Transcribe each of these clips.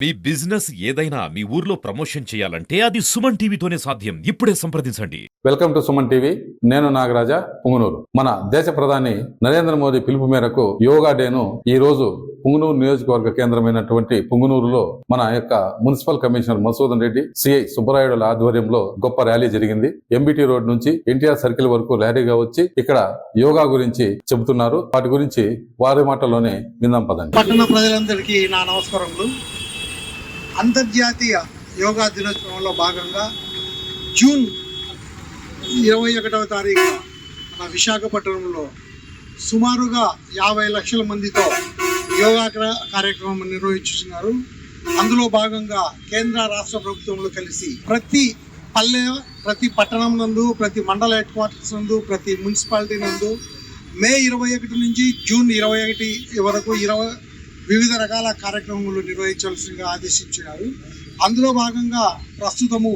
మీ business ఏదైనా మీ ఊర్లో promotion చేయాలంటే అది సుమన్ టీవీతోనే సాధ్యం. ఇప్పుడే సంప్రదించండి. Welcome to Suman TV. నేను నాగరాజ, పుంగనూరు. మన దేశ ప్రధాని నరేంద్ర మోదీ పిలుపు మేరకు యోగా డేను ఈ రోజు పుంగనూరు నియోజకవర్గ కేంద్రమైనటువంటి పుంగనూరులో మన యొక్క municipal commissioner Masudan Reddy, CI సుబ్బరాయుడుల ఆధ్వర్యంలో గొప్ప ర్యాలీ జరిగింది. ఎంబీటీ రోడ్ నుంచి ఎన్టీఆర్ సర్కిల్ వరకు ర్యాలీగా వచ్చి ఇక్కడ యోగా గురించి చెబుతున్నారు. వాటి గురించి వారి మాటల్లోనే విందాం పదండి. పట్టణ ప్రజలందరికీ నా నమస్కారములు. అంతర్జాతీయ యోగా దినోత్సవంలో భాగంగా జూన్ 21వ తారీఖున మన విశాఖపట్నంలో సుమారుగా 50 లక్షల మందితో యోగా కార్యక్రమం నిర్వహించుతున్నారు. అందులో భాగంగా కేంద్ర రాష్ట్ర ప్రభుత్వంలో కలిసి ప్రతి పల్లె, ప్రతి పట్టణం నందు, ప్రతి మండల హెడ్ క్వార్టర్స్ నందు, ప్రతి మున్సిపాలిటీ నందు మే 21 నుంచి జూన్ 21 వరకు వివిధ రకాల కార్యక్రమాలు నిర్వహించాల్సిందిగా ఆదేశించారు. అందులో భాగంగా ప్రస్తుతము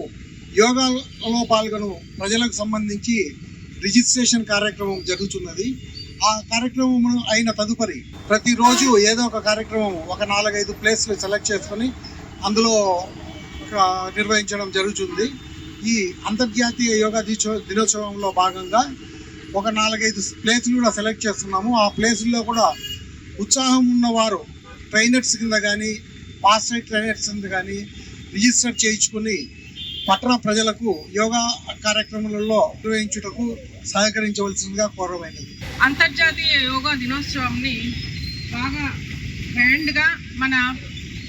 యోగాలో పాల్గొను ప్రజలకు సంబంధించి రిజిస్ట్రేషన్ కార్యక్రమం జరుగుతున్నది. ఆ కార్యక్రమం అయిన తదుపరి ప్రతిరోజు ఏదో ఒక కార్యక్రమం, ఒక 4-5 ప్లేస్లు సెలెక్ట్ చేసుకొని అందులో నిర్వహించడం జరుగుతుంది. ఈ అంతర్జాతీయ యోగా దినోత్సవంలో భాగంగా ఒక 4-5 ప్లేసులు కూడా సెలెక్ట్ చేస్తున్నాము. ఆ ప్లేసుల్లో కూడా ఉత్సాహం ఉన్నవారు ట్రైనర్స్ కింద కానీ, మాస్టర్ ట్రైనర్స్ కింద కానీ రిజిస్టర్ చేయించుకుని పట్టణ ప్రజలకు యోగా కార్యక్రమాలలో నిర్వహించుటకు సహకరించవలసిందిగా కోరమైనది. అంతర్జాతీయ యోగా దినోత్సవంని బాగా గ్రాండ్గా మన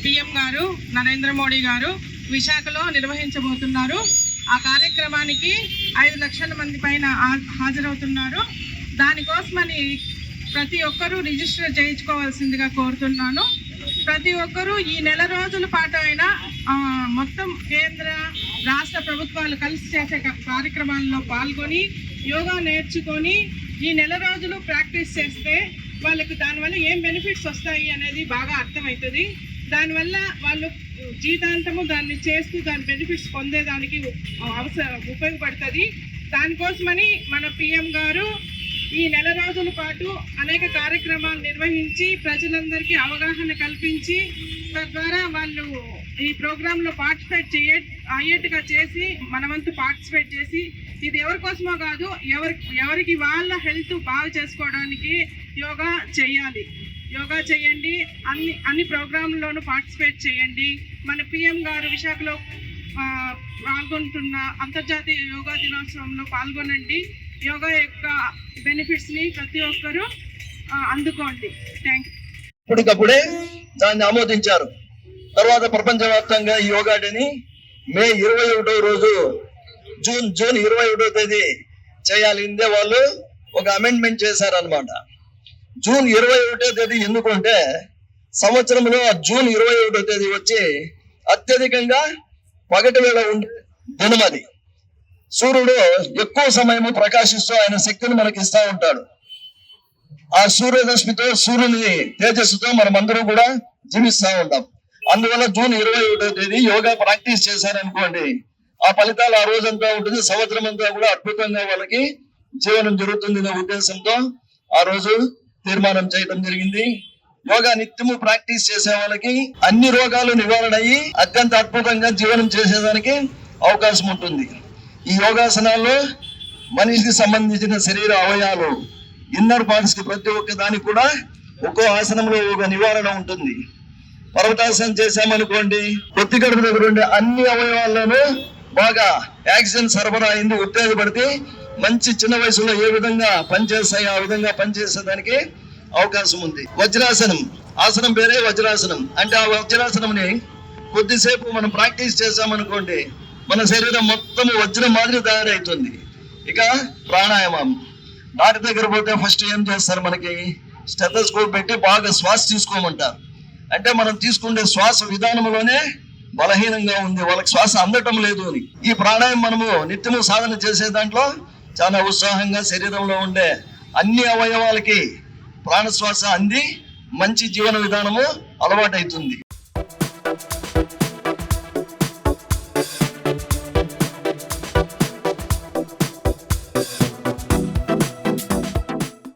పిఎం గారు నరేంద్ర మోడీ గారు విశాఖలో నిర్వహించబోతున్నారు. ఆ కార్యక్రమానికి 5 లక్షల మంది పైన హాజరవుతున్నారు. దానికోసమని ప్రతి ఒక్కరూ రిజిస్టర్ చేయించుకోవాల్సిందిగా కోరుతున్నాను. ప్రతి ఒక్కరూ ఈ నెల రోజుల పాటు అయినా మొత్తం కేంద్ర రాష్ట్ర ప్రభుత్వాలు కలిసి చేసే కార్యక్రమాల్లో పాల్గొని యోగా నేర్చుకొని ఈ నెల రోజులు ప్రాక్టీస్ చేస్తే వాళ్ళకు దానివల్ల ఏం బెనిఫిట్స్ వస్తాయి అనేది బాగా అర్థమవుతుంది. దానివల్ల వాళ్ళు జీవితాంతము దాన్ని చేస్తూ దాని బెనిఫిట్స్ పొందేదానికి ఉపయోగపడుతుంది. దానికోసమని మన పిఎం గారు ఈ నెల రోజుల పాటు అనేక కార్యక్రమాలు నిర్వహించి ప్రజలందరికీ అవగాహన కల్పించి తద్వారా వాళ్ళు ఈ ప్రోగ్రాంలో పార్టిసిపేట్ అయ్యేట్టుగా చేసి మనవంతు పార్టిసిపేట్ చేసి ఇది ఎవరి కోసమో కాదు, ఎవరికి వాళ్ళ హెల్త్ బాగా చేసుకోవడానికి యోగా చేయాలి. యోగా చేయండి, అన్ని ప్రోగ్రాంల్లోనూ పార్టిసిపేట్ చేయండి. మన పిఎం గారు విశాఖలో పాల్గొంటున్న అంతర్జాతీయ యోగా దినోత్సవంలో పాల్గొనండి. యోగా యొక్క బెనిఫిట్స్ని ప్రతి ఒక్కరూ అందుకోండి. Thank you. ఇప్పటికప్పుడే దాన్ని ఆమోదించారు. తర్వాత ప్రపంచవ్యాప్తంగా ఈ యోగా డేని మే 21వ రోజు జూన్ 21వ తేదీ చేయాలి. ఇందే వాళ్ళు ఒక అమెండ్మెంట్ చేశారనమాట. జూన్ 21వ తేదీ ఎందుకంటే సంవత్సరంలో జూన్ 21వ తేదీ వచ్చి అత్యధికంగా పగటి వేళ ఉండే దినం అది. సూర్యుడు ఎక్కువ సమయము ప్రకాశిస్తూ ఆయన శక్తిని మనకి ఇస్తా ఉంటాడు. ఆ సూర్యరశ్మితో, సూర్యుని తేజస్సుతో మనమందరూ కూడా జీవిస్తూ ఉంటాం. అందువల్ల జూన్ 21వ తేదీ యోగా ప్రాక్టీస్ చేశారనుకోండి, ఆ ఫలితాలు ఆ రోజంతా ఉంటుంది, సంవత్సరం అంతా కూడా అద్భుతంగా వాళ్ళకి జీవనం జరుగుతుంది అనే ఉద్దేశంతో ఆ రోజు తీర్మానం చేయడం జరిగింది. యోగా నిత్యము ప్రాక్టీస్ చేసే వాళ్ళకి అన్ని రోగాలు నివారణ అయ్యి అత్యంత అద్భుతంగా జీవనం చేసేదానికి అవకాశం ఉంటుంది. ఈ యోగాసనాల్లో మనిషికి సంబంధించిన శరీర అవయవాలు, ఇన్నర్ పార్ట్స్ కి ప్రతి ఒక్క దానికి కూడా ఒక్కో ఆసనంలో ఒక నివారణ ఉంటుంది. పర్వతాసనం చేశామనుకోండి, పొత్తి కడుపు దగ్గర ఉండే అన్ని అవయవాల్లోనూ బాగా ఆక్సిజన్ సరఫరా అయింది, ఉత్తేజపడితే మంచి చిన్న వయసులో ఏ విధంగా పనిచేస్తాయి ఆ విధంగా పనిచేసేదానికి అవకాశం ఉంది. వజ్రాసనం ఆసనం పేరే వజ్రాసనం. అంటే ఆ వజ్రాసనంని కొద్దిసేపు మనం ప్రాక్టీస్ చేసామనుకోండి, మన శరీరం మొత్తం వజ్రం మాదిరి తయారవుతుంది. ఇక ప్రాణాయామం, డాక్టర్ దగ్గర పోతే ఫస్ట్ ఏం చేస్తారు, మనకి స్టెథోస్కోప్ పెట్టి బాగా శ్వాస తీసుకోమంటారు. అంటే మనం తీసుకునే శ్వాస విధానంలోనే బలహీనంగా ఉంది, వాళ్ళకి శ్వాస అందటం లేదు అని. ఈ ప్రాణాయామం మనము నిత్యము సాధన చేసే దాంట్లో చాలా ఉత్సాహంగా శరీరంలో ఉండే అన్ని అవయవాలకి ప్రాణశ్వాస అంది మంచి జీవన విధానము అలవాటైతుంది.